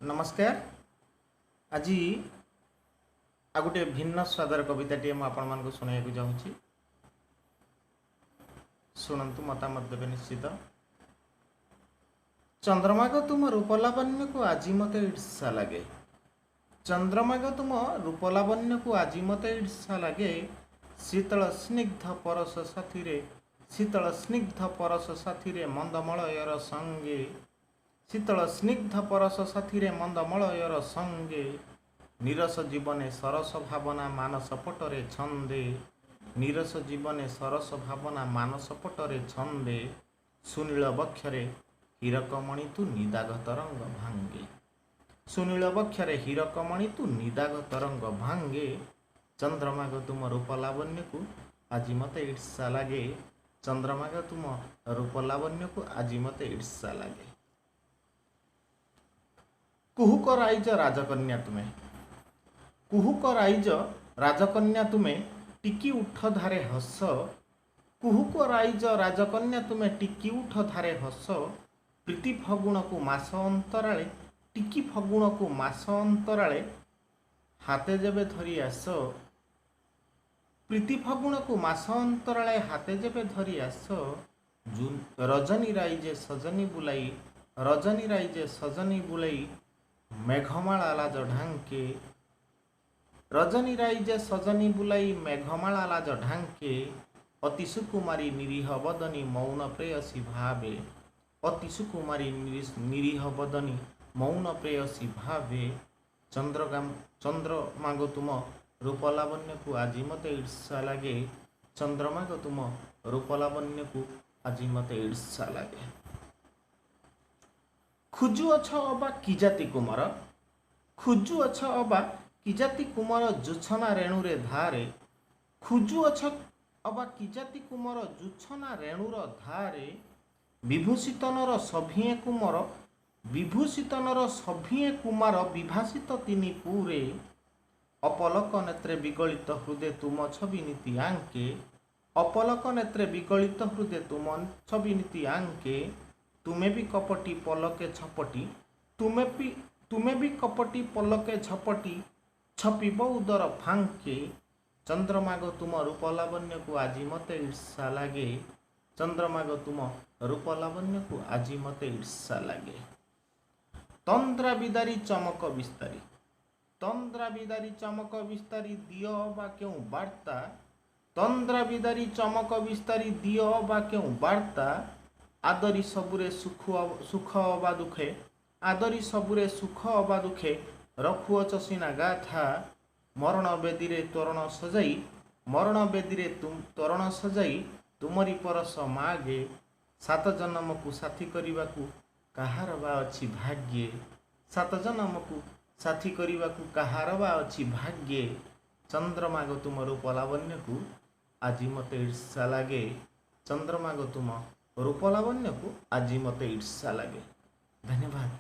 नमस्कार। आज आ गोटे भिन्न स्वादर कविताटी मुझे आपण शुणा चाहूँगी। शुणु मतामत देवे निश्चित। चंद्रमा को तुम रूपलावण्य को आज मत ईर्षा लगे। चंद्रमा को तुम रूपलावण्य को आज मत ईर्षा लगे। शीतल स्निग्ध परस साथी रे, शीतल स्निग्ध परस साथी रे मंदमलयर संगे, शीतल स्निग्ध परस साथी रे मंदमलयर संगे, नीरस जीवने सरस भावना मानस पटरे छंदे, नीरस जीवने सरस भावना मानस पटरे छंदे, सुनील बक्षरे हीरकमणि तू निदाघ तरंग भांगे, सुनील बक्षरे हीरकमणि तू निदाघ तरंग भांगे। चंद्रमा को तुम रूपलावण्य को आज मत ईर्षा लगे। चंद्रमा को तुम रूपलावण्य को आज मत ईर्षा लगे। कुहुक राइज राजकन्या तुम्हें, कुहुक राइज राजकन्या तुम्हें टिकी उठ धारे हस, कुहुक राइज राजकन्या तुम्हें टिकी उठ धारे हस। प्रीति फगुण को मास अंतराले, टिकी फगुण को मास अंतराले हाथे जेबे धरी आस, प्रीति फगुण को मास अंतराले हाथे जेबे धरी आस। रजनी राइजे सजनी बुलाई, रजनी राइजे सजनी बुलाई मेघमाला लाज ढांके, रजनी राइजे सजनी बुलाई मेघमाला लाज ढांके। अति सुकुमारी निरीह बदनी मौन प्रेयसी भावे, अति सुकुमारी निरीह बदनी मौन प्रेयसी भावे। चंद्रमा को तुम रूपलावण्य को आज मत ईर्षा लगे। चंद्रमा को तुम रूपलावण्य को आज मत ईर्षा लगे। खुजु अछ अबा कि जाति कुमार, खुजु अछ अबा कि जाति कुमार जुछना रेणु रे धारे, खुजु अछ अबा कि जाति कुमार जुछना रेणुर धारे। विभूषितनर सभिए कुमार, विभूषितनर सभिए कुमार विभाषित तिनि पूरे। अपलक नेत्रे विगलित हृदय तुम छवि नीति आंके, अपलक नेत्रे विगलित हृदय तुम छवि नीति आंके। तुम्हें भी कपटी पलके छपटी, तुम्हें भी कपटी पलके झपटी छपिब उदर फांके। चंद्रमा को तुम रूपलावण्य को आज मत ईर्षा लगे। चंद्रमा को तुम रूपलावण्य को आज मत ईर्षा लगे। तंद्रा बिदारी चमक विस्तारी, तंद्रा बिदारी चमक विस्तारी दियो बा क्यों वार्ता, तंद्रा बिदारी चमक विस्तारी दियो बा क्यों वार्ता। आदरी सबुरे सुख अबा दुखे, आदरी सबुरे सुख अबा दुखे रखुअच सिना गाथा। मरण बेदीरे तोरण सजाई, मरण बेदीरे तोरण सजाई तुमरी परस मागे। सात जन्म को साथी करने को कहार बा अच्छी भाग्ये, सात जन्म को साथी करने को कहार बा अच्छी भाग्ये। चंद्रमा को तुम रूपलावण्य को आज मत ईर्षा लगे। चंद्रमा को तुम रूपलावण्य को आज मत ईर्षा लगे। धन्यवाद।